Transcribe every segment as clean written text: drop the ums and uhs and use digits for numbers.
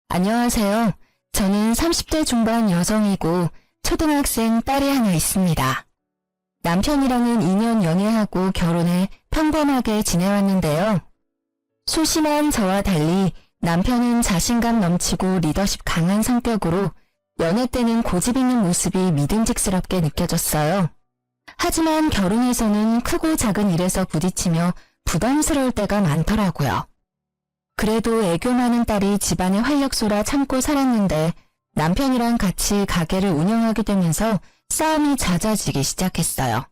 안녕하세요. 저는 30대 중반 여성이고 초등학생 딸이 하나 있습니다. 남편이랑은 2년 연애하고 결혼해 평범하게 지내왔는데요. 소심한 저와 달리 남편은 자신감 넘치고 리더십 강한 성격으로 연애 때는 고집 있는 모습이 믿음직스럽게 느껴졌어요. 하지만 결혼해서는 크고 작은 일에서 부딪히며 부담스러울 때가 많더라고요. 그래도 애교 많은 딸이 집안의 활력소라 참고 살았는데 남편이랑 같이 가게를 운영하게 되면서 싸움이 잦아지기 시작했어요.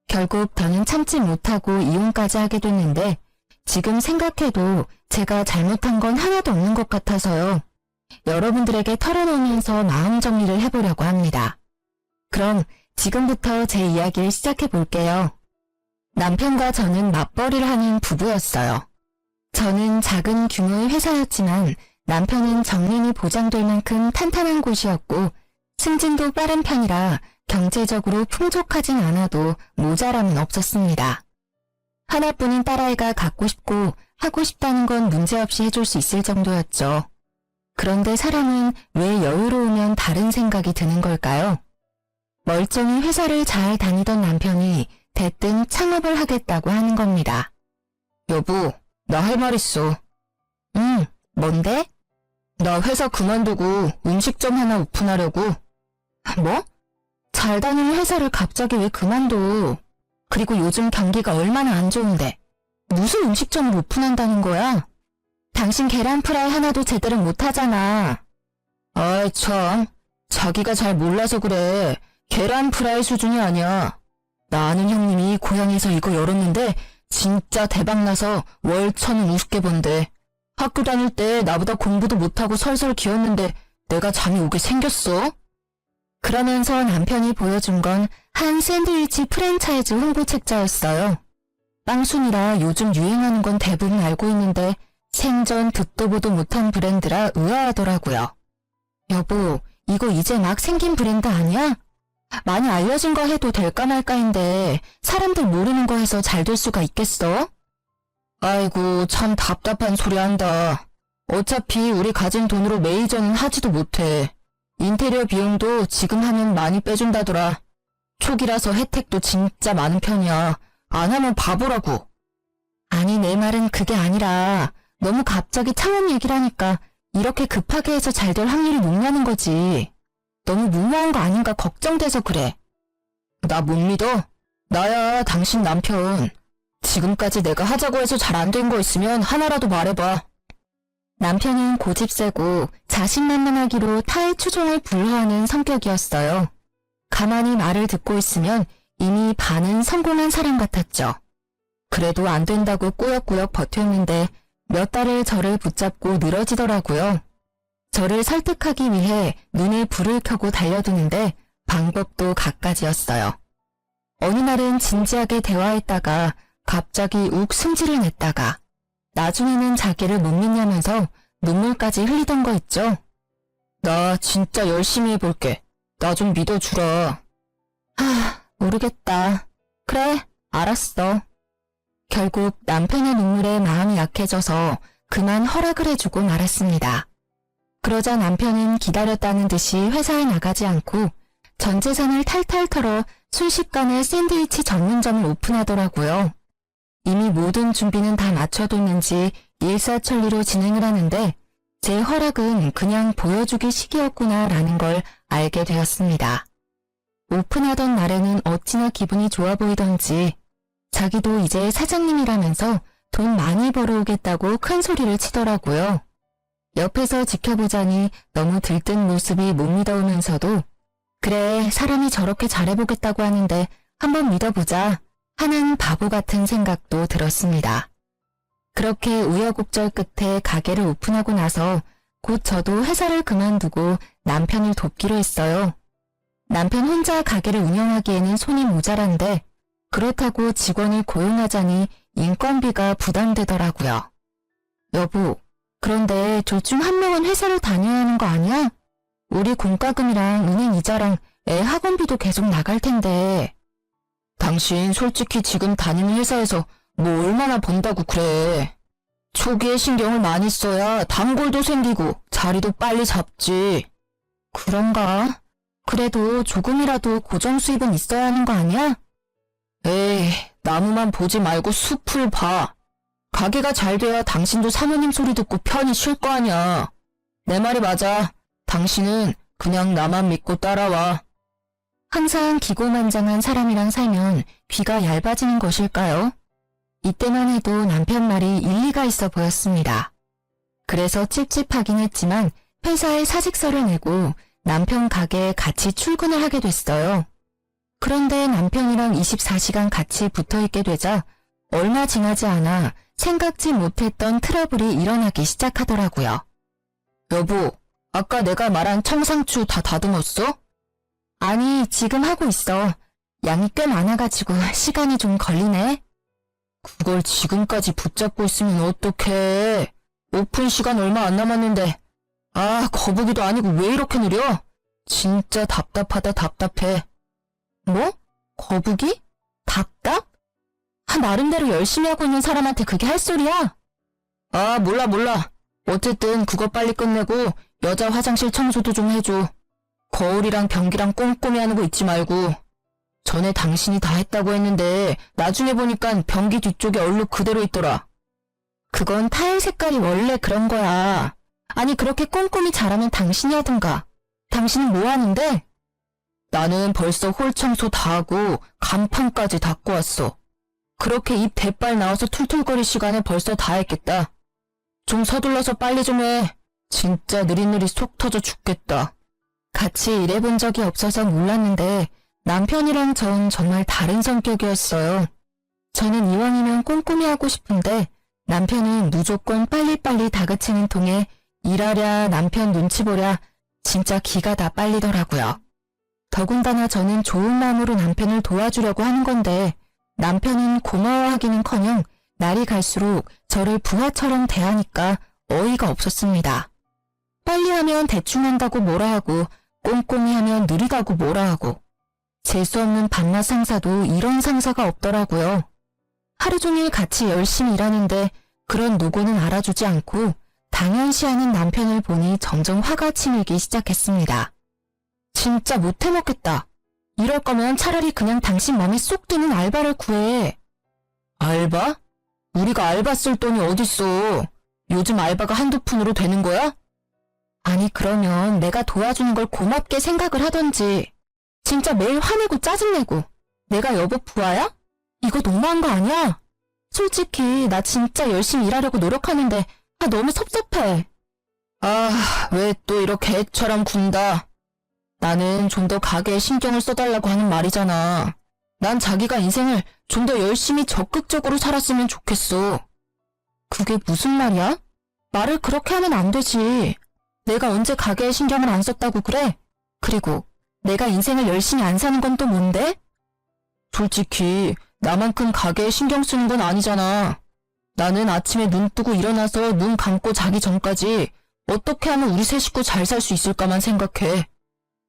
결국 더는 참지 못하고 이혼까지 하게 됐는데 지금 생각해도 제가 잘못한 건 하나도 없는 것 같아서요. 여러분들에게 털어놓으면서 마음 정리를 해보려고 합니다. 그럼 지금부터 제 이야기를 시작해 볼게요. 남편과 저는 맞벌이를 하는 부부였어요. 저는 작은 규모의 회사였지만 남편은 정년이 보장될 만큼 탄탄한 곳이었고 승진도 빠른 편이라 경제적으로 풍족하진 않아도 모자람은 없었습니다. 하나뿐인 딸아이가 갖고 싶고 하고 싶다는 건 문제없이 해줄 수 있을 정도였죠. 그런데 사람은 왜 여유로우면 다른 생각이 드는 걸까요? 멀쩡히 회사를 잘 다니던 남편이 대뜸 창업을 하겠다고 하는 겁니다. 여보, 나 할 말 있어. 뭔데? 나 회사 그만두고 음식점 하나 오픈하려고. 뭐? 잘 다니는 회사를 갑자기 왜 그만둬? 그리고 요즘 경기가 얼마나 안 좋은데 무슨 음식점을 오픈한다는 거야? 당신 계란 프라이 하나도 제대로 못하잖아. 아이 참, 자기가 잘 몰라서 그래. 계란 프라이 수준이 아니야. 나 아는 형님이 고향에서 이거 열었는데 진짜 대박나서 월 1,000원 우습게 번대. 학교 다닐 때 나보다 공부도 못하고 설설 기었는데 내가 잠이 오게 생겼어? 그러면서 남편이 보여준 건 한 샌드위치 프랜차이즈 홍보책자였어요. 빵순이라 요즘 유행하는 건 대부분 알고 있는데 생전 듣도 보도 못한 브랜드라 의아하더라고요. 여보, 이거 이제 막 생긴 브랜드 아니야? 많이 알려진 거 해도 될까 말까인데 사람들 모르는 거 해서 잘 될 수가 있겠어? 아이고 참 답답한 소리 한다. 어차피 우리 가진 돈으로 매니저는 하지도 못해. 인테리어 비용도 지금 하면 많이 빼준다더라. 초기라서 혜택도 진짜 많은 편이야. 안 하면 바보라고. 아니 내 말은 그게 아니라 너무 갑자기 창업 얘기를 하니까 이렇게 급하게 해서 잘 될 확률이 높냐는 거지. 너무 무모한 거 아닌가 걱정돼서 그래. 나 못 믿어? 나야 당신 남편. 지금까지 내가 하자고 해서 잘 안 된 거 있으면 하나라도 말해봐. 남편은 고집 세고 자신만만하기로 타의 추종을 불허하는 성격이었어요. 가만히 말을 듣고 있으면 이미 반은 성공한 사람 같았죠. 그래도 안 된다고 꾸역꾸역 버텼는데 몇 달을 저를 붙잡고 늘어지더라고요. 저를 설득하기 위해 눈에 불을 켜고 달려드는데 방법도 갖가지였어요. 어느 날은 진지하게 대화했다가 갑자기 욱 승질을 냈다가 나중에는 자기를 못 믿냐면서 눈물까지 흘리던 거 있죠. 나 진짜 열심히 해볼게. 나 좀 믿어주라. 모르겠다. 그래, 알았어. 결국 남편의 눈물에 마음이 약해져서 그만 허락을 해주고 말았습니다. 그러자 남편은 기다렸다는 듯이 회사에 나가지 않고 전 재산을 탈탈 털어 순식간에 샌드위치 전문점을 오픈하더라고요. 이미 모든 준비는 다 마쳐뒀는지 일사천리로 진행을 하는데 제 허락은 그냥 보여주기 식이었구나라는 걸 알게 되었습니다. 오픈하던 날에는 어찌나 기분이 좋아 보이던지 자기도 이제 사장님이라면서 돈 많이 벌어오겠다고 큰 소리를 치더라고요. 옆에서 지켜보자니 너무 들뜬 모습이 못 믿어오면서도 그래, 사람이 저렇게 잘해보겠다고 하는데 한번 믿어보자 하는 바보 같은 생각도 들었습니다. 그렇게 우여곡절 끝에 가게를 오픈하고 나서 곧 저도 회사를 그만두고 남편을 돕기로 했어요. 남편 혼자 가게를 운영하기에는 손이 모자란데 그렇다고 직원을 고용하자니 인건비가 부담되더라고요. 여보, 그런데 둘 중 한 명은 회사를 다녀야 하는 거 아니야? 우리 공과금이랑 은행 이자랑 애 학원비도 계속 나갈 텐데. 당신 솔직히 지금 다니는 회사에서 뭐 얼마나 번다고 그래. 초기에 신경을 많이 써야 단골도 생기고 자리도 빨리 잡지. 그런가? 그래도 조금이라도 고정 수입은 있어야 하는 거 아니야? 에이, 나무만 보지 말고 숲을 봐. 가게가 잘 돼야 당신도 사모님 소리 듣고 편히 쉴 거 아니야. 내 말이 맞아. 당신은 그냥 나만 믿고 따라와. 항상 기고만장한 사람이랑 살면 귀가 얇아지는 것일까요? 이때만 해도 남편 말이 일리가 있어 보였습니다. 그래서 찝찝하긴 했지만 회사에 사직서를 내고 남편 가게에 같이 출근을 하게 됐어요. 그런데 남편이랑 24시간 같이 붙어있게 되자 얼마 지나지 않아 생각지 못했던 트러블이 일어나기 시작하더라고요. 여보, 아까 내가 말한 청상추 다 다듬었어? 아니, 지금 하고 있어. 양이 꽤 많아가지고 시간이 좀 걸리네. 그걸 지금까지 붙잡고 있으면 어떡해. 오픈 시간 얼마 안 남았는데. 아, 거북이도 아니고 왜 이렇게 느려? 진짜 답답하다 답답해. 뭐? 거북이? 답답? 나름대로 열심히 하고 있는 사람한테 그게 할 소리야? 아, 몰라. 어쨌든 그거 빨리 끝내고 여자 화장실 청소도 좀 해줘. 거울이랑 변기랑 꼼꼼히 하는 거 잊지 말고. 전에 당신이 다 했다고 했는데 나중에 보니까 변기 뒤쪽에 얼룩 그대로 있더라. 그건 타일 색깔이 원래 그런 거야. 아니 그렇게 꼼꼼히 잘하면 당신이 하든가. 당신은 뭐 하는데? 나는 벌써 홀 청소 다 하고 간판까지 닦고 왔어. 그렇게 입 대빨 나와서 툴툴거릴 시간에 벌써 다 했겠다. 좀 서둘러서 빨리 좀 해. 진짜 느릿느릿 속 터져 죽겠다. 같이 일해본 적이 없어서 몰랐는데 남편이랑 전 정말 다른 성격이었어요. 저는 이왕이면 꼼꼼히 하고 싶은데 남편은 무조건 빨리빨리 다그치는 통에 일하랴 남편 눈치 보랴 진짜 기가 다 빨리더라고요. 더군다나 저는 좋은 마음으로 남편을 도와주려고 하는 건데 남편은 고마워하기는커녕 날이 갈수록 저를 부하처럼 대하니까 어이가 없었습니다. 빨리 하면 대충 한다고 뭐라 하고 꼼꼼히 하면 느리다고 뭐라 하고 재수없는 밤낮 상사도 이런 상사가 없더라고요. 하루 종일 같이 열심히 일하는데 그런 노고는 알아주지 않고 당연시하는 남편을 보니 점점 화가 치밀기 시작했습니다. 진짜 못해먹겠다. 이럴 거면 차라리 그냥 당신 맘에 쏙 드는 알바를 구해. 알바? 우리가 알바 쓸 돈이 어딨어. 요즘 알바가 한두 푼으로 되는 거야? 아니 그러면 내가 도와주는 걸 고맙게 생각을 하던지. 진짜 매일 화내고 짜증내고 내가 여보 부하야? 이거 너무한 거 아니야? 솔직히 나 진짜 열심히 일하려고 노력하는데 너무 섭섭해. 아, 왜 또 이렇게 애처럼 군다. 나는 좀 더 가게에 신경을 써달라고 하는 말이잖아. 난 자기가 인생을 좀 더 열심히 적극적으로 살았으면 좋겠어. 그게 무슨 말이야? 말을 그렇게 하면 안 되지. 내가 언제 가게에 신경을 안 썼다고 그래? 그리고 내가 인생을 열심히 안 사는 건 또 뭔데? 솔직히 나만큼 가게에 신경 쓰는 건 아니잖아. 나는 아침에 눈 뜨고 일어나서 눈 감고 자기 전까지 어떻게 하면 우리 세 식구 잘 살 수 있을까만 생각해.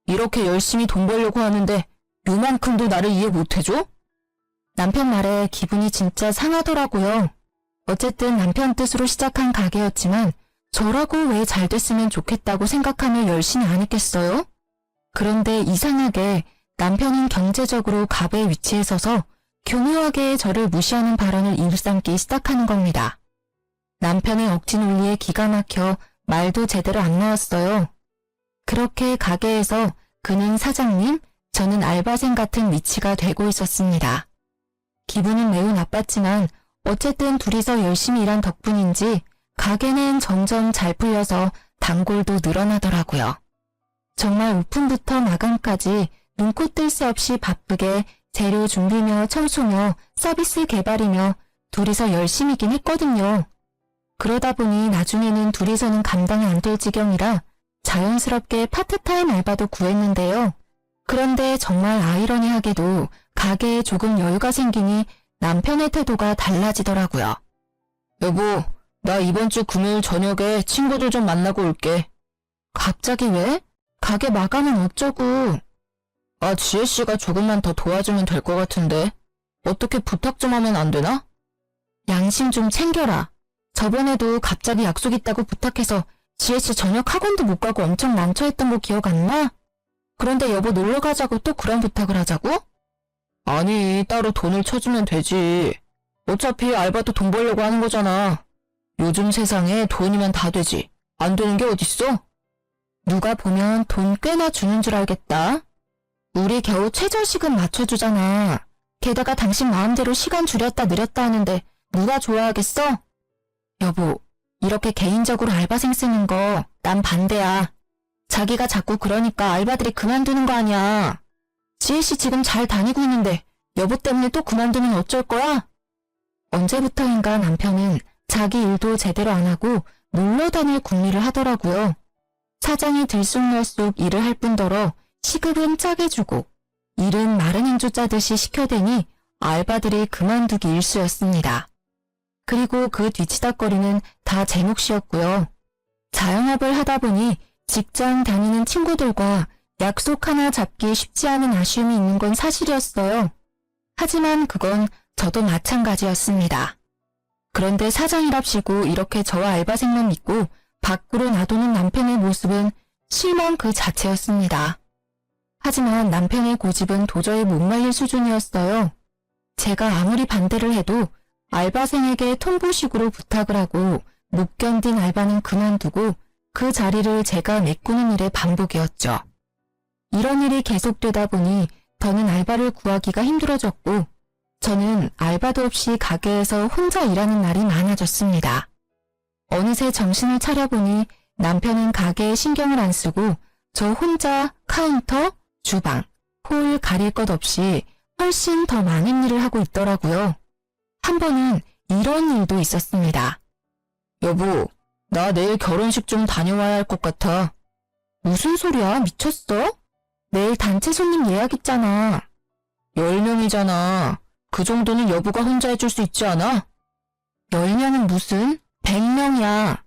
이렇게 열심히 돈 벌려고 하는데 요만큼도 나를 이해 못해줘? 남편 말에 기분이 진짜 상하더라고요. 어쨌든 남편 뜻으로 시작한 가게였지만 저라고 왜 잘 됐으면 좋겠다고 생각하며 열심히 안 했겠어요? 그런데 이상하게 남편은 경제적으로 갑의 위치에 서서 교묘하게 저를 무시하는 발언을 일삼기 시작하는 겁니다. 남편의 억지 논리에 기가 막혀 말도 제대로 안 나왔어요. 그렇게 가게에서 그는 사장님, 저는 알바생 같은 위치가 되고 있었습니다. 기분은 매우 나빴지만 어쨌든 둘이서 열심히 일한 덕분인지 가게는 점점 잘 풀려서 단골도 늘어나더라고요. 정말 오픈부터 마감까지 눈코 뜰 새 없이 바쁘게 재료 준비며 청소며 서비스 개발이며 둘이서 열심히긴 했거든요. 그러다 보니 나중에는 둘이서는 감당이 안 될 지경이라 자연스럽게 파트타임 알바도 구했는데요. 그런데 정말 아이러니하게도 가게에 조금 여유가 생기니 남편의 태도가 달라지더라고요. 여보, 나 이번 주 금요일 저녁에 친구들 좀 만나고 올게. 갑자기 왜? 가게 마감은 어쩌고. 아, 지혜씨가 조금만 더 도와주면 될 것 같은데. 어떻게 부탁 좀 하면 안 되나? 양심 좀 챙겨라. 저번에도 갑자기 약속 있다고 부탁해서 지혜씨 저녁 학원도 못 가고 엄청 난처했던 거 기억 안 나? 그런데 여보 놀러 가자고 또 그런 부탁을 하자고? 아니, 따로 돈을 쳐주면 되지. 어차피 알바도 돈 벌려고 하는 거잖아. 요즘 세상에 돈이면 다 되지. 안 되는 게 어딨어? 누가 보면 돈 꽤나 주는 줄 알겠다. 우리 겨우 최저시급 맞춰주잖아. 게다가 당신 마음대로 시간 줄였다 늘렸다 하는데 누가 좋아하겠어? 여보, 이렇게 개인적으로 알바생 쓰는 거 난 반대야. 자기가 자꾸 그러니까 알바들이 그만두는 거 아니야. 지혜씨 지금 잘 다니고 있는데 여보 때문에 또 그만두면 어쩔 거야? 언제부터인가 남편은 자기 일도 제대로 안 하고 놀러 다닐 궁리를 하더라고요. 사장이 들쑥날쑥 일을 할 뿐더러 시급은 짜게 주고 일은 마른 행주 짜듯이 시켜대니 알바들이 그만두기 일쑤였습니다. 그리고 그 뒤치다거리는 다 제 몫이었고요. 자영업을 하다 보니 직장 다니는 친구들과 약속 하나 잡기 쉽지 않은 아쉬움이 있는 건 사실이었어요. 하지만 그건 저도 마찬가지였습니다. 그런데 사장이랍시고 이렇게 저와 알바생만 믿고 밖으로 놔두는 남편의 모습은 실망 그 자체였습니다. 하지만 남편의 고집은 도저히 못 말릴 수준이었어요. 제가 아무리 반대를 해도 알바생에게 통보식으로 부탁을 하고 못 견딘 알바는 그만두고 그 자리를 제가 메꾸는 일의 반복이었죠. 이런 일이 계속되다 보니 더는 알바를 구하기가 힘들어졌고 저는 알바도 없이 가게에서 혼자 일하는 날이 많아졌습니다. 어느새 정신을 차려보니 남편은 가게에 신경을 안 쓰고 저 혼자 카운터, 주방, 홀 가릴 것 없이 훨씬 더 많은 일을 하고 있더라고요. 한 번은 이런 일도 있었습니다. 여보, 나 내일 결혼식 좀 다녀와야 할 것 같아. 무슨 소리야? 미쳤어? 내일 단체 손님 예약 있잖아. 10명이잖아. 그 정도는 여보가 혼자 해줄 수 있지 않아? 10명은 무슨? 100명이야.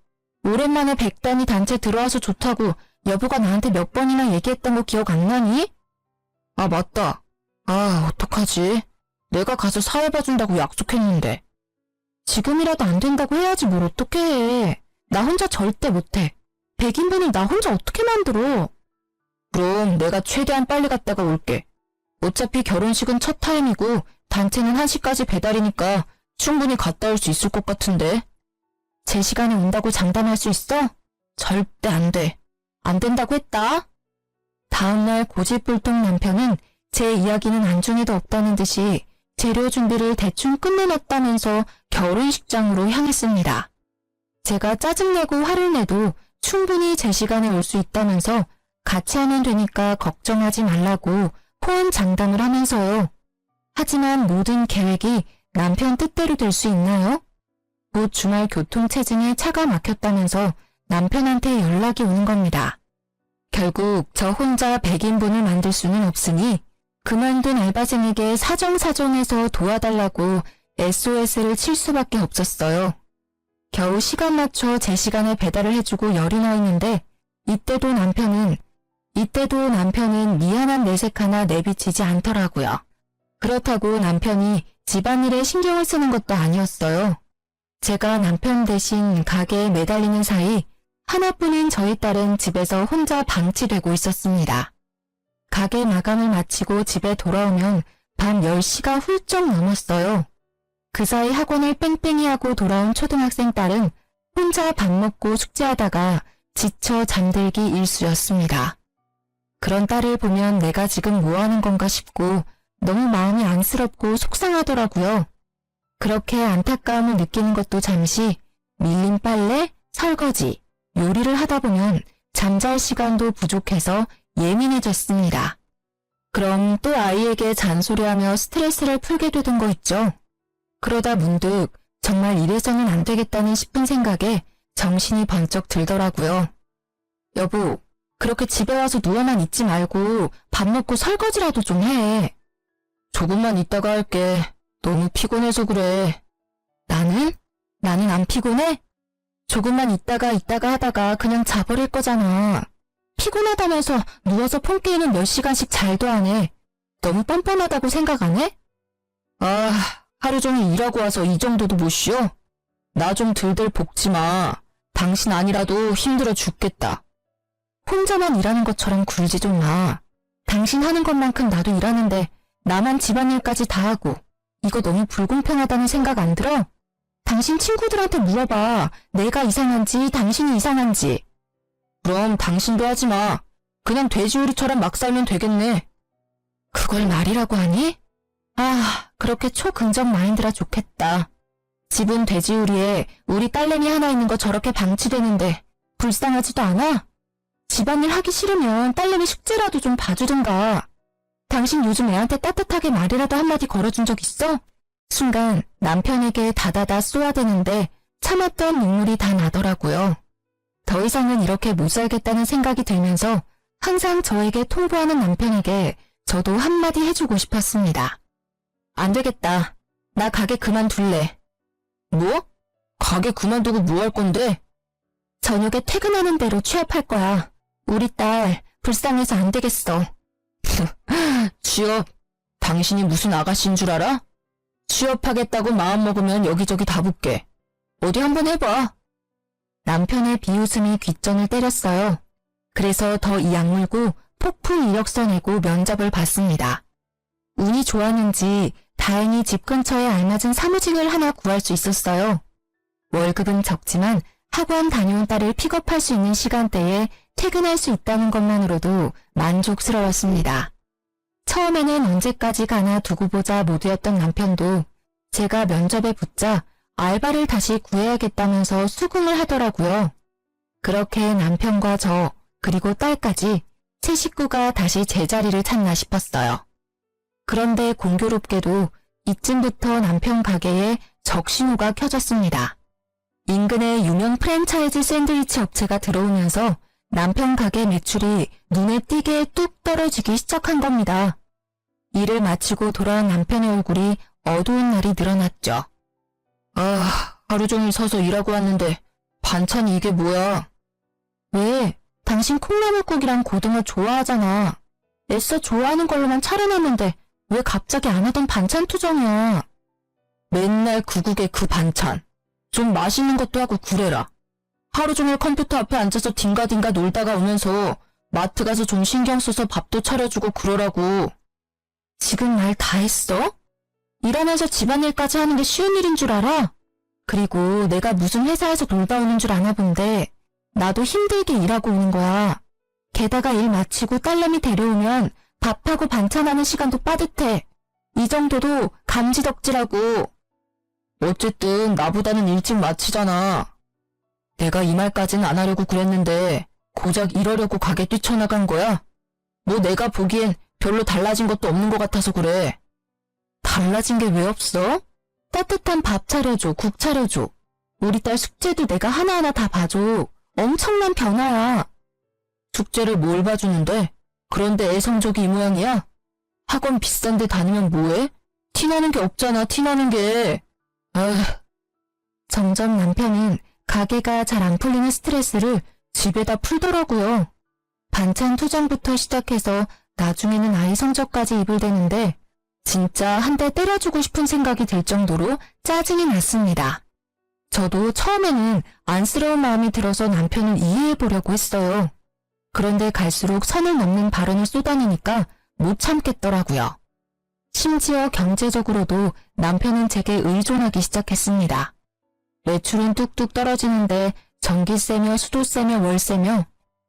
오랜만에 100단위 단체 들어와서 좋다고 여보가 나한테 몇 번이나 얘기했던 거 기억 안 나니? 아, 맞다. 아, 어떡하지? 내가 가서 사회 봐준다고 약속했는데. 지금이라도 안 된다고 해야지 뭘 어떻게 해. 나 혼자 절대 못해. 100인분을 나 혼자 어떻게 만들어? 그럼 내가 최대한 빨리 갔다가 올게. 어차피 결혼식은 첫 타임이고 단체는 1시까지 배달이니까 충분히 갔다 올 수 있을 것 같은데. 제 시간에 온다고 장담할 수 있어? 절대 안 돼. 안 된다고 했다. 다음날 고집불통 남편은 제 이야기는 안중에도 없다는 듯이 재료 준비를 대충 끝내놨다면서 결혼식장으로 향했습니다. 제가 짜증내고 화를 내도 충분히 제 시간에 올 수 있다면서 같이 하면 되니까 걱정하지 말라고 호언장담을 하면서요. 하지만 모든 계획이 남편 뜻대로 될 수 있나요? 곧 주말 교통체증에 차가 막혔다면서 남편한테 연락이 오는 겁니다. 결국 저 혼자 100인분을 만들 수는 없으니 그만둔 알바생에게 사정사정해서 도와달라고 SOS를 칠 수밖에 없었어요. 겨우 시간 맞춰 제 시간에 배달을 해주고 열이 나 있는데 이때도 남편은 미안한 내색 하나 내비치지 않더라고요. 그렇다고 남편이 집안일에 신경을 쓰는 것도 아니었어요. 제가 남편 대신 가게에 매달리는 사이 하나뿐인 저희 딸은 집에서 혼자 방치되고 있었습니다. 가게 마감을 마치고 집에 돌아오면 밤 10시가 훌쩍 넘었어요. 그 사이 학원을 뺑뺑이 하고 돌아온 초등학생 딸은 혼자 밥 먹고 숙제하다가 지쳐 잠들기 일쑤였습니다. 그런 딸을 보면 내가 지금 뭐 하는 건가 싶고 너무 마음이 안쓰럽고 속상하더라고요. 그렇게 안타까움을 느끼는 것도 잠시 밀린 빨래, 설거지, 요리를 하다 보면 잠잘 시간도 부족해서 예민해졌습니다. 그럼 또 아이에게 잔소리하며 스트레스를 풀게 되던 거 있죠. 그러다 문득 정말 이래서는 안 되겠다는 싶은 생각에 정신이 번쩍 들더라고요. 여보, 그렇게 집에 와서 누워만 있지 말고 밥 먹고 설거지라도 좀 해. 조금만 있다가 할게. 너무 피곤해서 그래. 나는 안 피곤해? 조금만 있다가 하다가 그냥 자버릴 거잖아. 피곤하다면서 누워서 폰 게임은 몇 시간씩 잘도 안 해. 너무 뻔뻔하다고 생각 안 해? 아, 하루 종일 일하고 와서 이 정도도 못 쉬어? 나 좀 들들 볶지 마. 당신 아니라도 힘들어 죽겠다. 혼자만 일하는 것처럼 굴지 좀 마. 당신 하는 것만큼 나도 일하는데 나만 집안일까지 다 하고 이거 너무 불공평하다는 생각 안 들어? 당신 친구들한테 물어봐. 내가 이상한지 당신이 이상한지. 그럼 당신도 하지 마. 그냥 돼지우리처럼 막 살면 되겠네. 그걸 말이라고 하니? 아, 그렇게 초긍정 마인드라 좋겠다. 집은 돼지우리에 우리 딸내미 하나 있는 거 저렇게 방치되는데 불쌍하지도 않아? 집안일 하기 싫으면 딸내미 숙제라도 좀 봐주든가. 당신 요즘 애한테 따뜻하게 말이라도 한마디 걸어준 적 있어? 순간 남편에게 다다다 쏘아대는데 참았던 눈물이 다 나더라고요. 더 이상은 이렇게 못 살겠다는 생각이 들면서 항상 저에게 통보하는 남편에게 저도 한마디 해주고 싶었습니다. 안 되겠다. 나 가게 그만둘래. 뭐? 가게 그만두고 뭐 할 건데? 저녁에 퇴근하는 대로 취업할 거야. 우리 딸 불쌍해서 안 되겠어. 취업? 당신이 무슨 아가씨인 줄 알아? 취업하겠다고 마음먹으면 여기저기 다 붙게. 어디 한번 해봐. 남편의 비웃음이 귓전을 때렸어요. 그래서 더 이 악물고 폭풍 이력서 내고 면접을 봤습니다. 운이 좋았는지 다행히 집 근처에 알맞은 사무직을 하나 구할 수 있었어요. 월급은 적지만 학원 다녀온 딸을 픽업할 수 있는 시간대에 퇴근할 수 있다는 것만으로도 만족스러웠습니다. 처음에는 언제까지 가나 두고 보자 모드였던 남편도 제가 면접에 붙자 알바를 다시 구해야겠다면서 수긍을 하더라고요. 그렇게 남편과 저 그리고 딸까지 세 식구가 다시 제자리를 찾나 싶었어요. 그런데 공교롭게도 이쯤부터 남편 가게에 적신호가 켜졌습니다. 인근의 유명 프랜차이즈 샌드위치 업체가 들어오면서 남편 가게 매출이 눈에 띄게 뚝 떨어지기 시작한 겁니다. 일을 마치고 돌아온 남편의 얼굴이 어두운 날이 늘어났죠. 아, 하루 종일 서서 일하고 왔는데 반찬이 이게 뭐야? 왜? 당신 콩나물국이랑 고등어 좋아하잖아. 애써 좋아하는 걸로만 차려놨는데 왜 갑자기 안 하던 반찬 투정이야? 맨날 그 국에 그 반찬. 좀 맛있는 것도 하고 그래라. 하루 종일 컴퓨터 앞에 앉아서 딩가딩가 놀다가 오면서 마트 가서 좀 신경 써서 밥도 차려주고 그러라고. 지금 말 다 했어? 일하면서 집안일까지 하는 게 쉬운 일인 줄 알아? 그리고 내가 무슨 회사에서 놀다 오는 줄 아나 본데 나도 힘들게 일하고 오는 거야. 게다가 일 마치고 딸내미 데려오면 밥하고 반찬하는 시간도 빠듯해. 이 정도도 감지덕지라고. 어쨌든 나보다는 일찍 마치잖아. 내가 이 말까진 안 하려고 그랬는데 고작 이러려고 가게 뛰쳐나간 거야? 뭐 내가 보기엔 별로 달라진 것도 없는 것 같아서 그래. 달라진 게 왜 없어? 따뜻한 밥 차려줘, 국 차려줘. 우리 딸 숙제도 내가 하나하나 다 봐줘. 엄청난 변화야. 숙제를 뭘 봐주는데? 그런데 애 성적이 이 모양이야? 학원 비싼데 다니면 뭐해? 티나는 게 없잖아, 티나는 게. 아휴. 점점 남편은 가게가 잘 안 풀리는 스트레스를 집에다 풀더라고요. 반찬 투정부터 시작해서 나중에는 아이 성적까지 입을 대는데 진짜 한 대 때려주고 싶은 생각이 들 정도로 짜증이 났습니다. 저도 처음에는 안쓰러운 마음이 들어서 남편을 이해해보려고 했어요. 그런데 갈수록 선을 넘는 발언을 쏟아내니까 못 참겠더라고요. 심지어 경제적으로도 남편은 제게 의존하기 시작했습니다. 매출은 뚝뚝 떨어지는데 전기세며 수도세며 월세며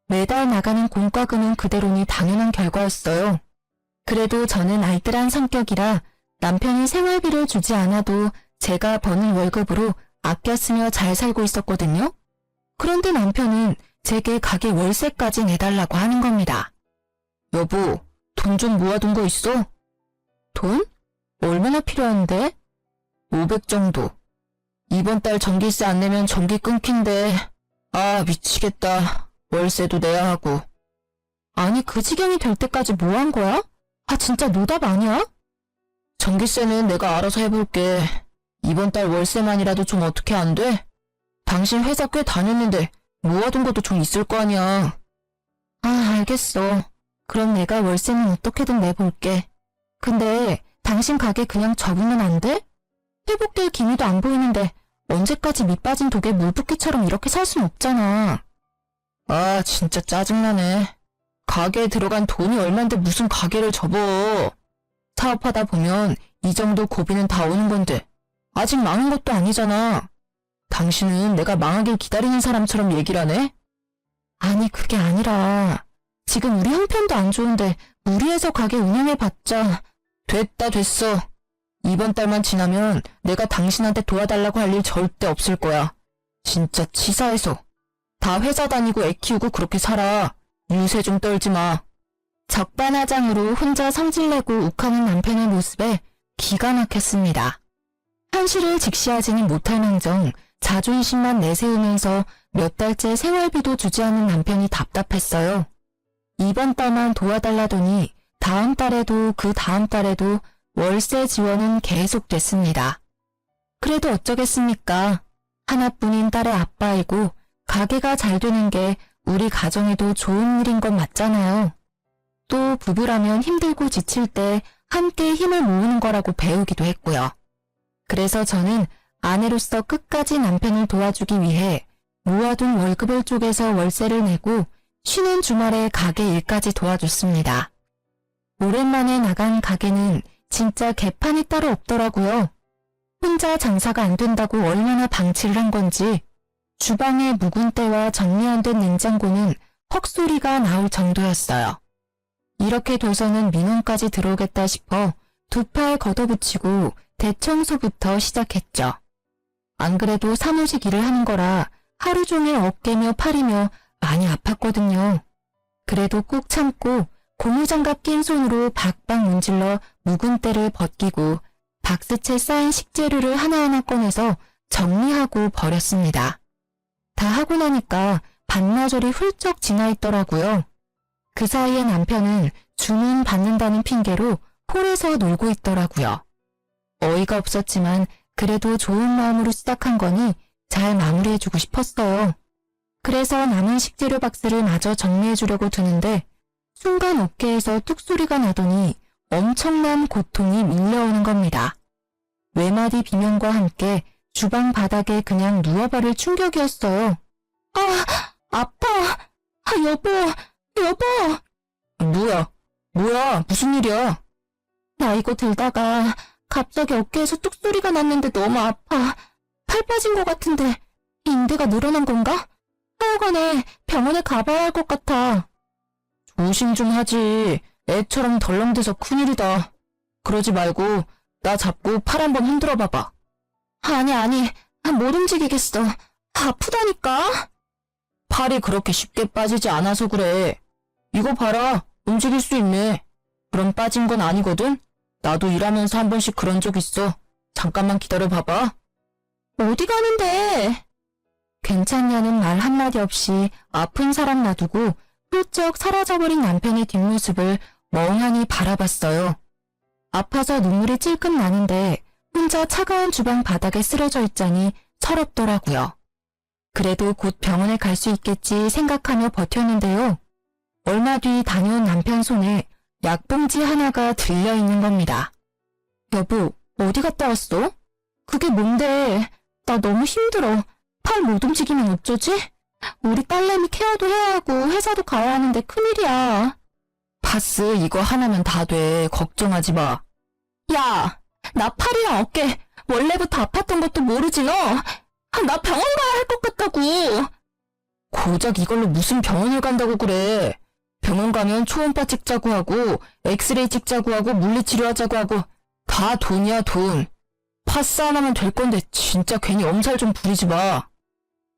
매달 나가는 공과금은 그대로니 당연한 결과였어요. 그래도 저는 알뜰한 성격이라 남편이 생활비를 주지 않아도 제가 버는 월급으로 아껴 쓰며 잘 살고 있었거든요. 그런데 남편은 제게 가게 월세까지 내달라고 하는 겁니다. 여보, 돈 좀 모아둔 거 있어? 돈? 얼마나 필요한데? 500 정도. 이번 달 전기세 안 내면 전기 끊긴대. 아, 미치겠다. 월세도 내야 하고. 아니, 그 지경이 될 때까지 뭐 한 거야? 아, 진짜 노답 아니야? 전기세는 내가 알아서 해볼게. 이번 달 월세만이라도 좀 어떻게 안 돼? 당신 회사 꽤 다녔는데 모아둔 것도 좀 있을 거 아니야. 아, 알겠어. 그럼 내가 월세는 어떻게든 내볼게. 근데 당신 가게 그냥 접으면 안 돼? 회복될 기미도 안 보이는데 언제까지 밑 빠진 독에 물 붓기처럼 이렇게 살 순 없잖아. 아, 진짜 짜증나네. 가게에 들어간 돈이 얼만데 무슨 가게를 접어. 사업하다 보면 이 정도 고비는 다 오는 건데 아직 망한 것도 아니잖아. 당신은 내가 망하길 기다리는 사람처럼 얘기를 하네? 아니, 그게 아니라 지금 우리 형편도 안 좋은데 무리해서 가게 운영해봤자. 됐어. 이번 달만 지나면 내가 당신한테 도와달라고 할 일 절대 없을 거야. 진짜 치사해서. 다 회사 다니고 애 키우고 그렇게 살아. 유세 좀 떨지 마. 적반하장으로 혼자 성질내고 욱하는 남편의 모습에 기가 막혔습니다. 현실을 직시하지는 못할 망정 자존심만 내세우면서 몇 달째 생활비도 주지 않은 남편이 답답했어요. 이번 달만 도와달라더니 다음 달에도 그 다음 달에도 월세 지원은 계속됐습니다. 그래도 어쩌겠습니까? 하나뿐인 딸의 아빠이고 가게가 잘 되는 게 우리 가정에도 좋은 일인 건 맞잖아요. 또 부부라면 힘들고 지칠 때 함께 힘을 모으는 거라고 배우기도 했고요. 그래서 저는 아내로서 끝까지 남편을 도와주기 위해 모아둔 월급을 쪼개서 월세를 내고 쉬는 주말에 가게 일까지 도와줬습니다. 오랜만에 나간 가게는 진짜 개판이 따로 없더라고요. 혼자 장사가 안 된다고 얼마나 방치를 한 건지 주방에 묵은 때와 정리 안 된 냉장고는 헉소리가 나올 정도였어요. 이렇게 둬서는 민원까지 들어오겠다 싶어 두 팔 걷어붙이고 대청소부터 시작했죠. 안 그래도 사무직 일을 하는 거라 하루 종일 어깨며 팔이며 많이 아팠거든요. 그래도 꾹 참고 고무장갑 낀 손으로 박박 문질러 묵은 때를 벗기고 박스채 쌓인 식재료를 하나하나 꺼내서 정리하고 버렸습니다. 다 하고 나니까 반나절이 훌쩍 지나 있더라고요. 그 사이에 남편은 주문 받는다는 핑계로 홀에서 놀고 있더라고요. 어이가 없었지만 그래도 좋은 마음으로 시작한 거니 잘 마무리해주고 싶었어요. 그래서 남은 식재료 박스를 마저 정리해주려고 드는데 순간 어깨에서 뚝 소리가 나더니 엄청난 고통이 밀려오는 겁니다. 외마디 비명과 함께 주방 바닥에 그냥 누워버릴 충격이었어요. 아, 아파. 아, 여보. 뭐야, 무슨 일이야? 나 이거 들다가 갑자기 어깨에서 뚝 소리가 났는데 너무 아파. 팔 빠진 것 같은데 인대가 늘어난 건가? 하여간에 병원에 가봐야 할 것 같아. 조심 좀 하지. 애처럼 덜렁대서 큰일이다. 그러지 말고 나 잡고 팔 한번 흔들어 봐봐. 아니, 못 움직이겠어. 아프다니까. 팔이 그렇게 쉽게 빠지지 않아서 그래. 이거 봐라, 움직일 수 있네. 그럼 빠진 건 아니거든? 나도 일하면서 한 번씩 그런 적 있어. 잠깐만 기다려 봐봐. 어디 가는데? 괜찮냐는 말 한마디 없이 아픈 사람 놔두고 훌쩍 사라져버린 남편의 뒷모습을 멍하니 바라봤어요. 아파서 눈물이 찔끔 나는데 혼자 차가운 주방 바닥에 쓰러져 있자니 서럽더라고요. 그래도 곧 병원에 갈 수 있겠지 생각하며 버텼는데요. 얼마 뒤 다녀온 남편 손에 약봉지 하나가 들려있는 겁니다. 여보, 어디 갔다 왔어? 그게 뭔데? 나 너무 힘들어. 팔 못 움직이면 어쩌지? 우리 딸내미 케어도 해야 하고 회사도 가야 하는데 큰일이야. 파스 이거 하나면 다 돼. 걱정하지 마. 야, 나 팔이랑 어깨 원래부터 아팠던 것도 모르지 너? 나 병원 가야 할 것 같다고. 고작 이걸로 무슨 병원을 간다고 그래. 병원 가면 초음파 찍자고 하고 엑스레이 찍자고 하고 물리치료하자고 하고 다 돈이야 돈. 파스 하나면 될 건데 진짜 괜히 엄살 좀 부리지 마.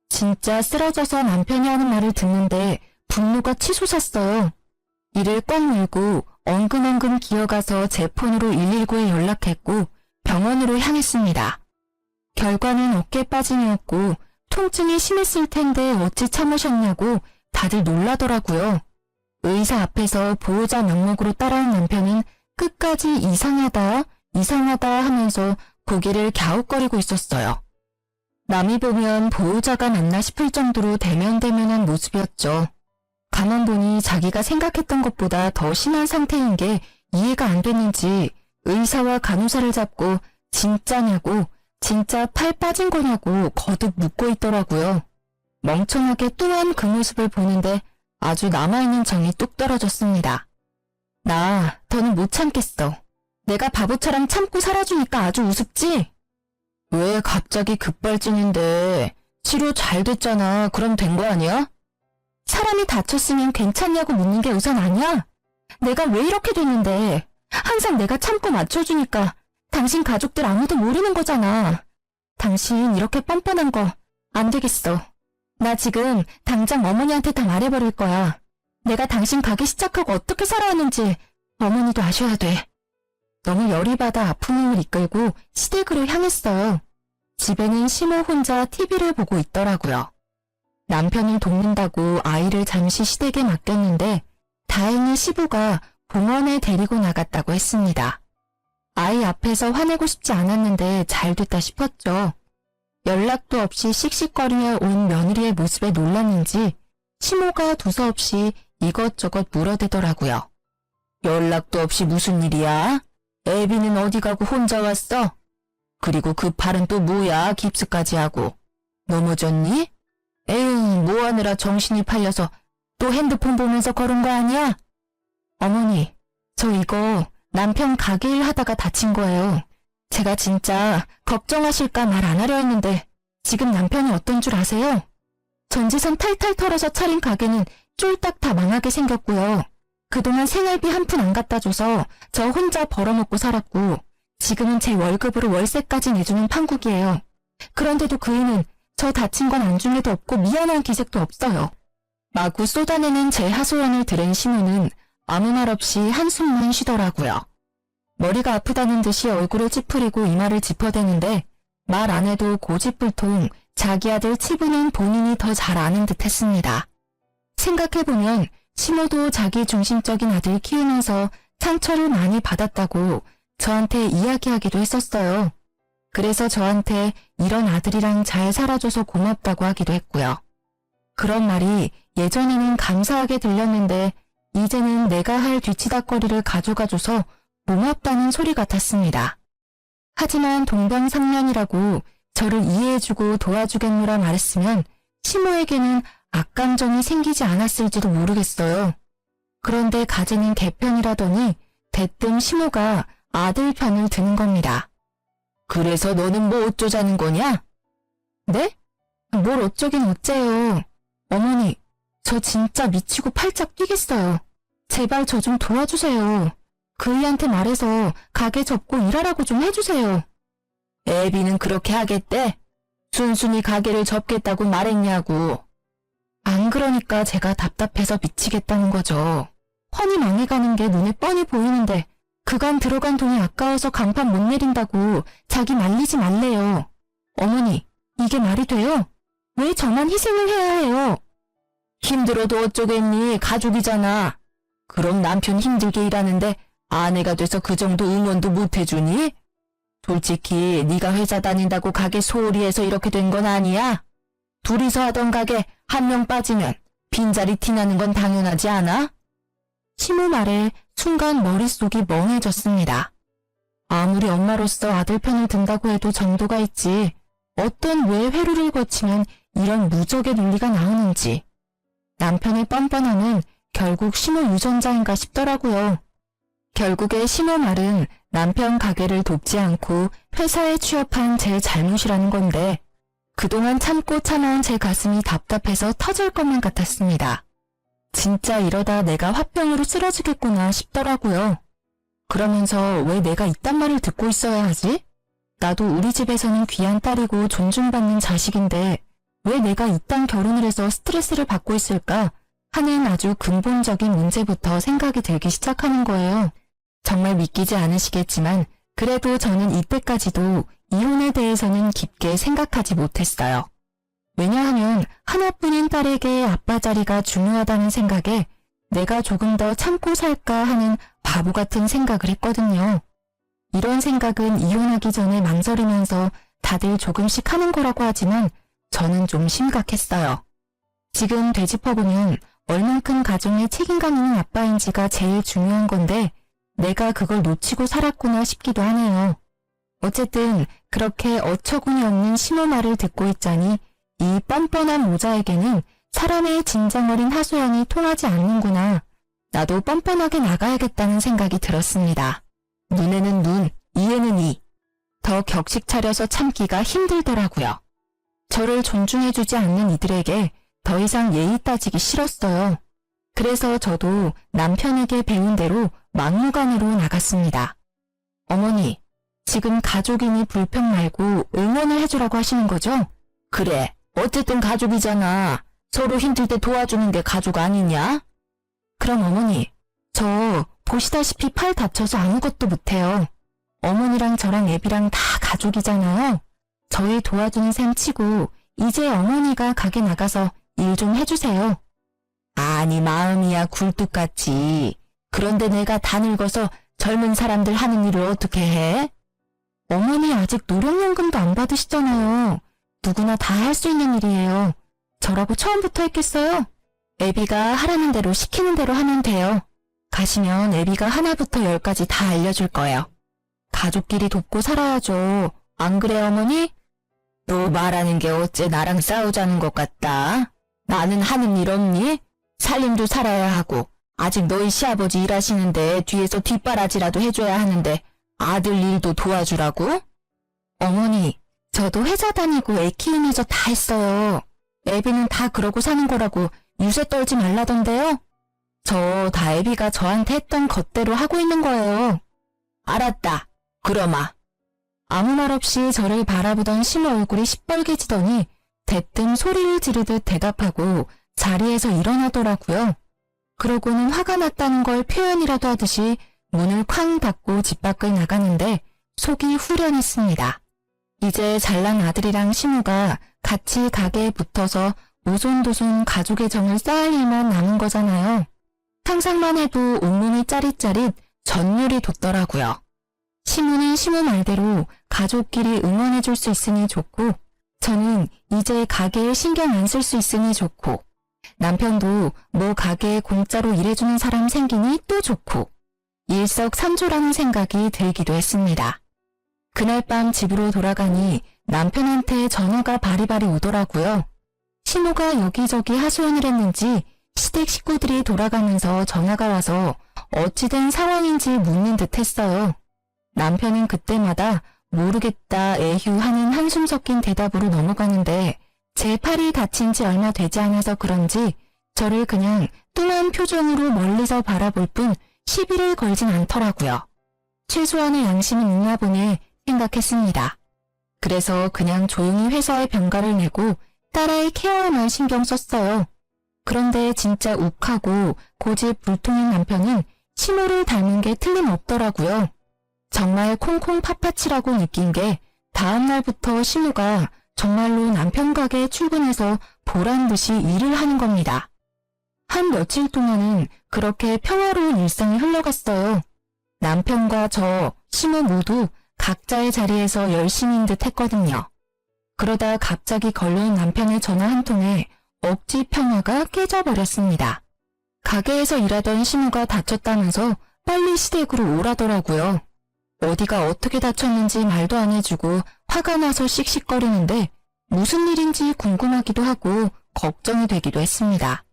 진짜 쓰러져서 남편이 하는 말을 듣는데 분노가 치솟았어요. 이를 꽉 물고 엉금엉금 기어가서 제 폰으로 119에 연락했고 병원으로 향했습니다. 결과는 어깨 빠짐이었고 통증이 심했을 텐데 어찌 참으셨냐고 다들 놀라더라고요. 의사 앞에서 보호자 명목으로 따라온 남편은 끝까지 이상하다 하면서 고개를 갸웃거리고 있었어요. 남이 보면 보호자가 맞나 싶을 정도로 대면대면한 모습이었죠. 가만 보니 자기가 생각했던 것보다 더 심한 상태인 게 이해가 안 됐는지 의사와 간호사를 잡고 진짜냐고 진짜 팔 빠진 거냐고 거듭 묻고 있더라고요. 멍청하게 또한 그 모습을 보는데 아주 남아있는 정이 뚝 떨어졌습니다. 나 더는 못 참겠어. 내가 바보처럼 참고 살아주니까 아주 우습지? 왜 갑자기 급발진인데? 치료 잘 됐잖아. 그럼 된 거 아니야? 사람이 다쳤으면 괜찮냐고 묻는 게 우선 아니야? 내가 왜 이렇게 됐는데? 항상 내가 참고 맞춰주니까 당신 가족들 아무도 모르는 거잖아. 당신 이렇게 뻔뻔한 거 안 되겠어. 나 지금 당장 어머니한테 다 말해버릴 거야. 내가 당신 가게 시작하고 어떻게 살아왔는지 어머니도 아셔야 돼. 너무 열이 받아 아픔을 이끌고 시댁으로 향했어요. 집에는 시모 혼자 TV를 보고 있더라고요. 남편을 돕는다고 아이를 잠시 시댁에 맡겼는데 다행히 시부가 공원에 데리고 나갔다고 했습니다. 아이 앞에서 화내고 싶지 않았는데 잘 됐다 싶었죠. 연락도 없이 씩씩거리며 온 며느리의 모습에 놀랐는지 시모가 두서없이 이것저것 물어대더라고요. 연락도 없이 무슨 일이야? 애비는 어디 가고 혼자 왔어? 그리고 그 팔은 또 뭐야? 깁스까지 하고. 넘어졌니? 에휴, 뭐 하느라 정신이 팔려서 또 핸드폰 보면서 걸은 거 아니야? 어머니, 저 이거 남편 가게 일 하다가 다친 거예요. 제가 진짜 걱정하실까 말 안 하려 했는데 지금 남편이 어떤 줄 아세요? 전 재산 탈탈 털어서 차린 가게는 쫄딱 다 망하게 생겼고요. 그동안 생활비 한 푼 안 갖다 줘서 저 혼자 벌어먹고 살았고 지금은 제 월급으로 월세까지 내주는 판국이에요. 그런데도 그이는 저 다친 건 안중에도 없고 미안한 기색도 없어요. 마구 쏟아내는 제 하소연을 들은 시모는 아무 말 없이 한숨만 쉬더라고요. 머리가 아프다는 듯이 얼굴을 찌푸리고 이마를 짚어대는데 말 안 해도 고집불통 자기 아들 치부는 본인이 더 잘 아는 듯 했습니다. 생각해보면 시모도 자기 중심적인 아들 키우면서 상처를 많이 받았다고 저한테 이야기하기도 했었어요. 그래서 저한테 이런 아들이랑 잘 살아줘서 고맙다고 하기도 했고요. 그런 말이 예전에는 감사하게 들렸는데 이제는 내가 할 뒤치다꺼리를 가져가줘서 고맙다는 소리 같았습니다. 하지만 동병상련이라고 저를 이해해주고 도와주겠노라 말했으면 시모에게는 악감정이 생기지 않았을지도 모르겠어요. 그런데 가지는 개편이라더니 대뜸 시모가 아들 편을 드는 겁니다. 그래서 너는 뭐 어쩌자는 거냐? 네? 뭘 어쩌긴 어째요. 어머니, 저 진짜 미치고 팔짝 뛰겠어요. 제발 저 좀 도와주세요. 그이한테 말해서 가게 접고 일하라고 좀 해주세요. 애비는 그렇게 하겠대? 순순히 가게를 접겠다고 말했냐고. 안 그러니까 제가 답답해서 미치겠다는 거죠. 훤히 망해가는 게 눈에 뻔히 보이는데 그간 들어간 돈이 아까워서 간판 못 내린다고 자기 말리지 말래요. 어머니, 이게 말이 돼요? 왜 저만 희생을 해야 해요? 힘들어도 어쩌겠니? 가족이잖아. 그럼 남편 힘들게 일하는데 아내가 돼서 그 정도 응원도 못 해주니? 솔직히 네가 회사 다닌다고 가게 소홀히 해서 이렇게 된 건 아니야? 둘이서 하던 가게 한 명 빠지면 빈자리 티나는 건 당연하지 않아? 시모 말에 순간 머릿속이 멍해졌습니다. 아무리 엄마로서 아들 편을 든다고 해도 정도가 있지. 어떤 왜 회로를 거치면 이런 무적의 논리가 나오는지. 남편의 뻔뻔함은 결국 시모 유전자인가 싶더라고요. 결국에 시모 말은 남편 가게를 돕지 않고 회사에 취업한 제 잘못이라는 건데 그동안 참고 참아온 제 가슴이 답답해서 터질 것만 같았습니다. 진짜 이러다 내가 화병으로 쓰러지겠구나 싶더라고요. 그러면서 왜 내가 이딴 말을 듣고 있어야 하지? 나도 우리 집에서는 귀한 딸이고 존중받는 자식인데 왜 내가 이딴 결혼을 해서 스트레스를 받고 있을까 하는 아주 근본적인 문제부터 생각이 들기 시작하는 거예요. 정말 믿기지 않으시겠지만 그래도 저는 이때까지도 이혼에 대해서는 깊게 생각하지 못했어요. 왜냐하면 하나뿐인 딸에게 아빠 자리가 중요하다는 생각에 내가 조금 더 참고 살까 하는 바보 같은 생각을 했거든요. 이런 생각은 이혼하기 전에 망설이면서 다들 조금씩 하는 거라고 하지만 저는 좀 심각했어요. 지금 되짚어보면 얼만큼 가정에 책임감 있는 아빠인지가 제일 중요한 건데 내가 그걸 놓치고 살았구나 싶기도 하네요. 어쨌든 그렇게 어처구니 없는 시모 말을 듣고 있자니 이 뻔뻔한 모자에게는 사람의 진정 어린 하소연이 통하지 않는구나. 나도 뻔뻔하게 나가야겠다는 생각이 들었습니다. 눈에는 눈, 이에는 이. 더 격식 차려서 참기가 힘들더라고요. 저를 존중해주지 않는 이들에게 더 이상 예의 따지기 싫었어요. 그래서 저도 남편에게 배운 대로 막무가내로 나갔습니다. 어머니, 지금 가족이니 불평 말고 응원을 해주라고 하시는 거죠? 그래, 어쨌든 가족이잖아. 서로 힘들 때 도와주는 게 가족 아니냐? 그럼 어머니, 저 보시다시피 팔 다쳐서 아무것도 못해요. 어머니랑 저랑 애비랑 다 가족이잖아요. 저희 도와주는 셈 치고 이제 어머니가 가게 나가서 일 좀 해주세요. 아니 마음이야 굴뚝같이. 그런데 내가 다 늙어서 젊은 사람들 하는 일을 어떻게 해? 어머니 아직 노령연금도 안 받으시잖아요. 누구나 다 할 수 있는 일이에요. 저라고 처음부터 했겠어요? 애비가 하라는 대로 시키는 대로 하면 돼요. 가시면 애비가 하나부터 열까지 다 알려줄 거예요. 가족끼리 돕고 살아야죠. 안 그래 어머니? 너 말하는 게 어째 나랑 싸우자는 것 같다. 나는 하는 일 없니? 살림도 살아야 하고 아직 너희 시아버지 일하시는데 뒤에서 뒷바라지라도 해줘야 하는데 아들 일도 도와주라고? 어머니, 저도 회사 다니고 애 키우면서 다 했어요. 애비는 다 그러고 사는 거라고 유세 떨지 말라던데요? 저 다 애비가 저한테 했던 것대로 하고 있는 거예요. 알았다. 그러마. 아무 말 없이 저를 바라보던 시모 얼굴이 시뻘개지더니 대뜸 소리를 지르듯 대답하고 자리에서 일어나더라고요. 그러고는 화가 났다는 걸 표현이라도 하듯이 문을 쾅 닫고 집 밖을 나가는데 속이 후련했습니다. 이제 잘난 아들이랑 시모가 같이 가게에 붙어서 오손도손 가족의 정을 쌓을 일만 남은 거잖아요. 상상만 해도 온몸이 짜릿짜릿 전율이 돋더라고요. 시모는 시모 말대로 가족끼리 응원해줄 수 있으니 좋고 저는 이제 가게에 신경 안 쓸 수 있으니 좋고 남편도 뭐 가게에 공짜로 일해주는 사람 생기니 또 좋고 일석삼조라는 생각이 들기도 했습니다. 그날 밤 집으로 돌아가니 남편한테 전화가 바리바리 오더라고요. 시모가 여기저기 하소연을 했는지 시댁 식구들이 돌아가면서 전화가 와서 어찌된 상황인지 묻는 듯 했어요. 남편은 그때마다 모르겠다 애휴 하는 한숨 섞인 대답으로 넘어가는데 제 팔이 다친 지 얼마 되지 않아서 그런지 저를 그냥 뚱한 표정으로 멀리서 바라볼 뿐 시비를 걸진 않더라고요. 최소한의 양심은 있나 보네 생각했습니다. 그래서 그냥 조용히 회사에 병가를 내고 딸아이 케어에만 신경 썼어요. 그런데 진짜 욱하고 고집불통인 남편은 시모를 닮은 게 틀림없더라고요. 정말 콩콩 팥팥이라고 느낀 게 다음 날부터 시모가 정말로 남편 가게에 출근해서 보란 듯이 일을 하는 겁니다. 한 며칠 동안은 그렇게 평화로운 일상이 흘러갔어요. 남편과 저, 시모 모두 각자의 자리에서 열심인 듯 했거든요. 그러다 갑자기 걸려온 남편의 전화 한 통에 억지 평화가 깨져버렸습니다. 가게에서 일하던 시모가 다쳤다면서 빨리 시댁으로 오라더라고요. 어디가 어떻게 다쳤는지 말도 안 해주고 화가 나서 씩씩거리는데 무슨 일인지 궁금하기도 하고 걱정이 되기도 했습니다.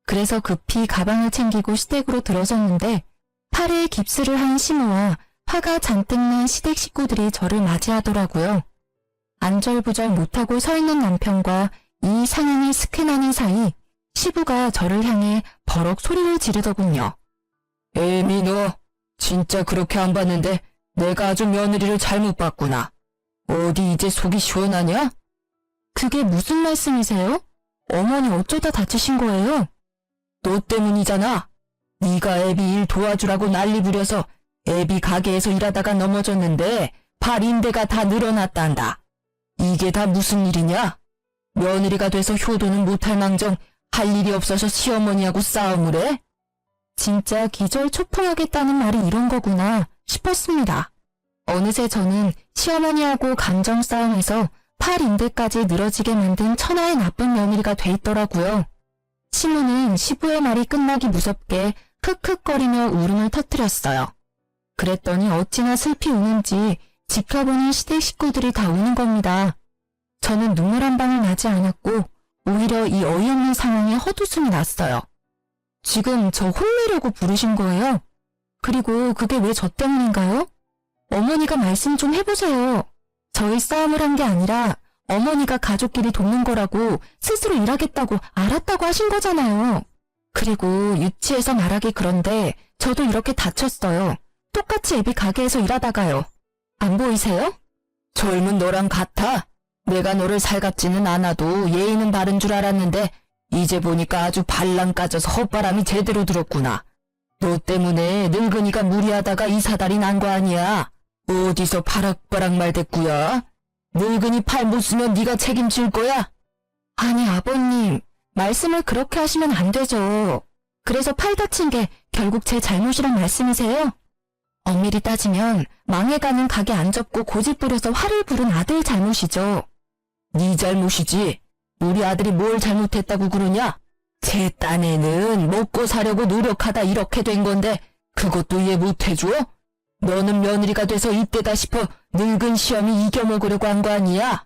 그래서 급히 가방을 챙기고 시댁으로 들어섰는데 팔에 깁스를 한 시모와 화가 잔뜩 난 시댁 식구들이 저를 맞이하더라고요. 안절부절 못하고 서 있는 남편과 이 상황을 스캔하는 사이 시부가 저를 향해 버럭 소리를 지르더군요. 에미 너 진짜 그렇게 안 봤는데 내가 아주 며느리를 잘못 봤구나. 어디 이제 속이 시원하냐? 그게 무슨 말씀이세요? 어머니 어쩌다 다치신 거예요? 너 때문이잖아. 네가 애비 일 도와주라고 난리 부려서 애비 가게에서 일하다가 넘어졌는데 발 인대가 다 늘어났단다. 이게 다 무슨 일이냐? 며느리가 돼서 효도는 못할 망정 할 일이 없어서 시어머니하고 싸움을 해? 진짜 기절초풍하겠다는 말이 이런 거구나 싶었습니다. 어느새 저는 시어머니하고 감정 싸움에서 팔 인대까지 늘어지게 만든 천하의 나쁜 며느리가 돼 있더라고요. 시모는 시부의 말이 끝나기 무섭게 흑흑거리며 울음을 터뜨렸어요. 그랬더니 어찌나 슬피 우는지 지켜보는 시댁 식구들이 다 우는 겁니다. 저는 눈물 한 방울 나지 않았고 오히려 이 어이없는 상황에 헛웃음이 났어요. 지금 저 혼내려고 부르신 거예요? 그리고 그게 왜 저 때문인가요? 어머니가 말씀 좀 해보세요. 저희 싸움을 한 게 아니라 어머니가 가족끼리 돕는 거라고 스스로 일하겠다고 알았다고 하신 거잖아요. 그리고 유치해서 말하기 그런데 저도 이렇게 다쳤어요. 똑같이 애비 가게에서 일하다가요. 안 보이세요? 젊은 너랑 같아. 내가 너를 살갑지는 않아도 예의는 바른 줄 알았는데 이제 보니까 아주 발랑 까져서 헛바람이 제대로 들었구나. 너 때문에 늙은이가 무리하다가 이 사달이 난 거 아니야. 어디서 바락바락 말댔구야. 늙은이 팔 못 쓰면 네가 책임질 거야? 아니 아버님, 말씀을 그렇게 하시면 안 되죠. 그래서 팔 다친 게 결국 제 잘못이란 말씀이세요? 엄밀히 따지면 망해가는 가게 안 접고 고집 부려서 화를 부른 아들 잘못이죠. 네 잘못이지. 우리 아들이 뭘 잘못했다고 그러냐? 제 딴에는 먹고 사려고 노력하다 이렇게 된 건데 그것도 이해 못해줘? 너는 며느리가 돼서 이때다 싶어 늙은 시험이 이겨먹으려고 한 거 아니야?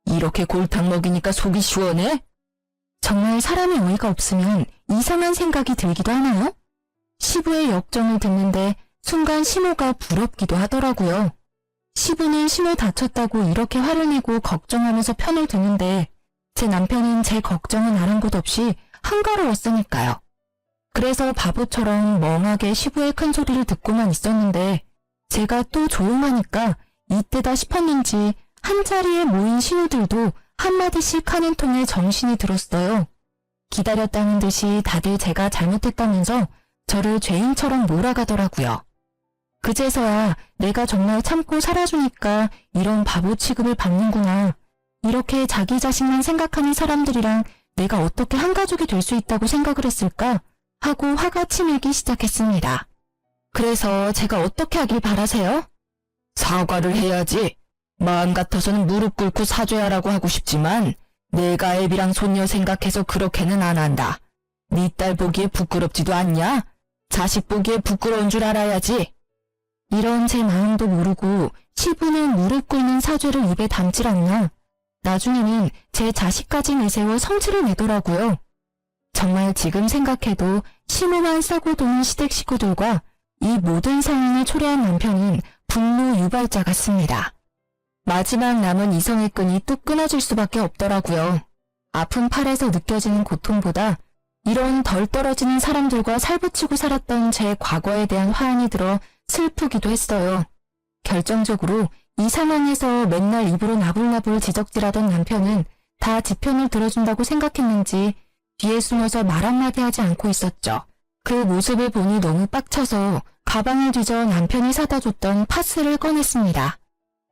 이렇게 골탕 먹이니까 속이 시원해? 정말 사람이 어이가 없으면 이상한 생각이 들기도 하나요? 시부의 역정을 듣는데 순간 시모가 부럽기도 하더라고요. 시부는 시모 다쳤다고 이렇게 화를 내고 걱정하면서 편을 드는데 제 남편은 제 걱정은 아랑곳 없이 한가로웠으니까요. 그래서 바보처럼 멍하게 시부의 큰 소리를 듣고만 있었는데 제가 또 조용하니까 이때다 싶었는지 한자리에 모인 신우들도 한마디씩 하는 통에 정신이 들었어요. 기다렸다는 듯이 다들 제가 잘못했다면서 저를 죄인처럼 몰아가더라고요. 그제서야 내가 정말 참고 살아주니까 이런 바보 취급을 받는구나. 이렇게 자기 자신만 생각하는 사람들이랑 내가 어떻게 한 가족이 될 수 있다고 생각을 했을까 하고 화가 치밀기 시작했습니다. 그래서 제가 어떻게 하길 바라세요? 사과를 해야지. 마음 같아서는 무릎 꿇고 사죄하라고 하고 싶지만 내가 애비랑 손녀 생각해서 그렇게는 안 한다. 네 딸 보기에 부끄럽지도 않냐? 자식 보기에 부끄러운 줄 알아야지. 이런 제 마음도 모르고 시부는 무릎 꿇는 사죄를 입에 담질 않나. 나중에는 제 자식까지 내세워 성질을 내더라고요. 정말 지금 생각해도 시모만 싸고 도는 시댁 식구들과 이 모든 상황을 초래한 남편은 분노 유발자 같습니다. 마지막 남은 이성의 끈이 뚝 끊어질 수밖에 없더라고요. 아픈 팔에서 느껴지는 고통보다 이런 덜 떨어지는 사람들과 살붙이고 살았던 제 과거에 대한 화환이 들어 슬프기도 했어요. 결정적으로 이 상황에서 맨날 입으로 나불나불 지적질하던 남편은 다 지 편을 들어준다고 생각했는지 뒤에 숨어서 말 한마디 하지 않고 있었죠. 그 모습을 보니 너무 빡쳐서 가방을 뒤져 남편이 사다 줬던 파스를 꺼냈습니다.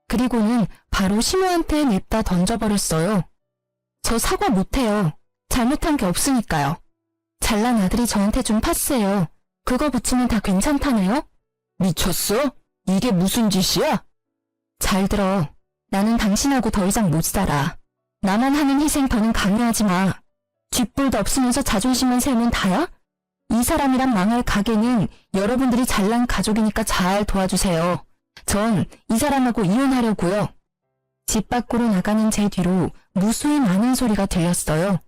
그리고는 바로 시모한테 냅다 던져버렸어요. 저 사과 못해요. 잘못한 게 없으니까요. 잘난 아들이 저한테 준 파스예요. 그거 붙이면 다 괜찮다네요? 미쳤어? 이게 무슨 짓이야? 잘 들어. 나는 당신하고 더 이상 못 살아. 나만 하는 희생 더는 강요하지 마. 쥐뿔도 없으면서 자존심만 세우면 다야? 이 사람이랑 망할 가게는 여러분들이 잘난 가족이니까 잘 도와주세요. 전 이 사람하고 이혼하려고요. 집 밖으로 나가는 제 뒤로 무수히 많은 소리가 들렸어요.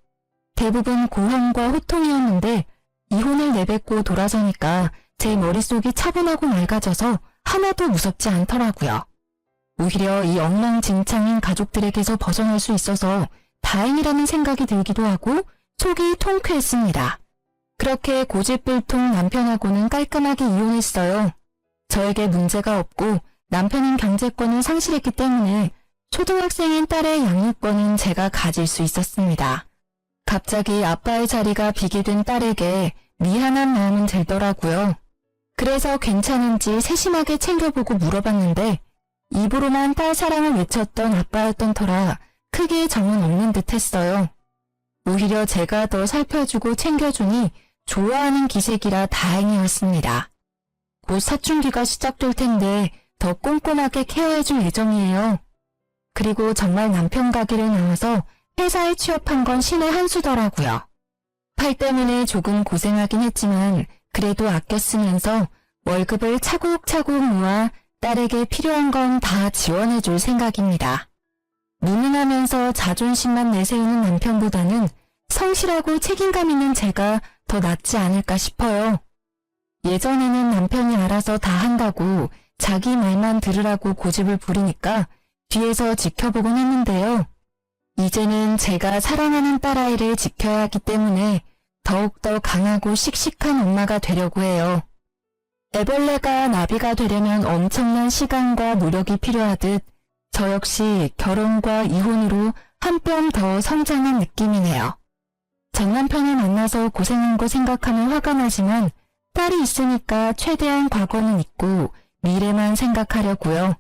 대부분 고함과 호통이었는데 이혼을 내뱉고 돌아서니까 제 머릿속이 차분하고 맑아져서 하나도 무섭지 않더라고요. 오히려 이 엉망진창인 가족들에게서 벗어날 수 있어서 다행이라는 생각이 들기도 하고 속이 통쾌했습니다. 그렇게 고집불통 남편하고는 깔끔하게 이혼했어요. 저에게 문제가 없고 남편은 경제권을 상실했기 때문에 초등학생인 딸의 양육권은 제가 가질 수 있었습니다. 갑자기 아빠의 자리가 비게 된 딸에게 미안한 마음은 들더라고요. 그래서 괜찮은지 세심하게 챙겨보고 물어봤는데 입으로만 딸 사랑을 외쳤던 아빠였던 터라 크게 정은 없는 듯 했어요. 오히려 제가 더 살펴주고 챙겨주니 좋아하는 기색이라 다행이었습니다. 곧 사춘기가 시작될 텐데 더 꼼꼼하게 케어해줄 예정이에요. 그리고 정말 남편 가게를 나와서 회사에 취업한 건 신의 한 수더라고요. 팔 때문에 조금 고생하긴 했지만 그래도 아껴 쓰면서 월급을 차곡차곡 모아 딸에게 필요한 건 다 지원해 줄 생각입니다. 무능하면서 자존심만 내세우는 남편보다는 성실하고 책임감 있는 제가 더 낫지 않을까 싶어요. 예전에는 남편이 알아서 다 한다고 자기 말만 들으라고 고집을 부리니까 뒤에서 지켜보곤 했는데요. 이제는 제가 사랑하는 딸아이를 지켜야 하기 때문에 더욱더 강하고 씩씩한 엄마가 되려고 해요. 애벌레가 나비가 되려면 엄청난 시간과 노력이 필요하듯 저 역시 결혼과 이혼으로 한 뼘 더 성장한 느낌이네요. 전 남편을 만나서 고생한 거 생각하면 화가 나지만 딸이 있으니까 최대한 과거는 잊고 미래만 생각하려고요.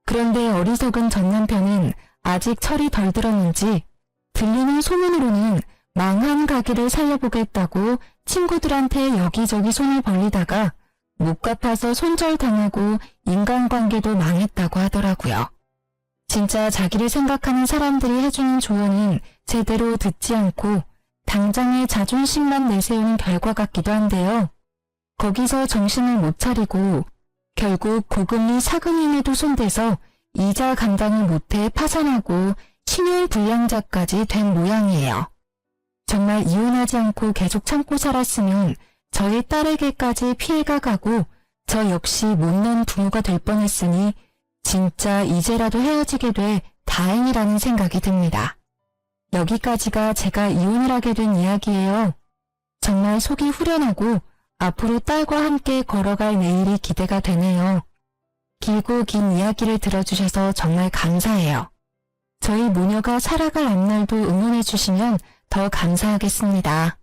그런데 어리석은 전 남편은 아직 철이 덜 들었는지 들리는 소문으로는 망한 가게를 살려보겠다고 친구들한테 여기저기 손을 벌리다가 못 갚아서 손절당하고 인간관계도 망했다고 하더라고요. 진짜 자기를 생각하는 사람들이 해주는 조언은 제대로 듣지 않고 당장의 자존심만 내세우는 결과 같기도 한데요. 거기서 정신을 못 차리고 결국 고금리 사금융에도 손대서 이자 감당을 못해 파산하고 신용불량자까지 된 모양이에요. 정말 이혼하지 않고 계속 참고 살았으면 저희 딸에게까지 피해가 가고 저 역시 못난 부모가 될 뻔했으니 진짜 이제라도 헤어지게 돼 다행이라는 생각이 듭니다. 여기까지가 제가 이혼을 하게 된 이야기예요. 정말 속이 후련하고 앞으로 딸과 함께 걸어갈 내일이 기대가 되네요. 길고 긴 이야기를 들어주셔서 정말 감사해요. 저희 모녀가 살아갈 앞날도 응원해 주시면 더 감사하겠습니다.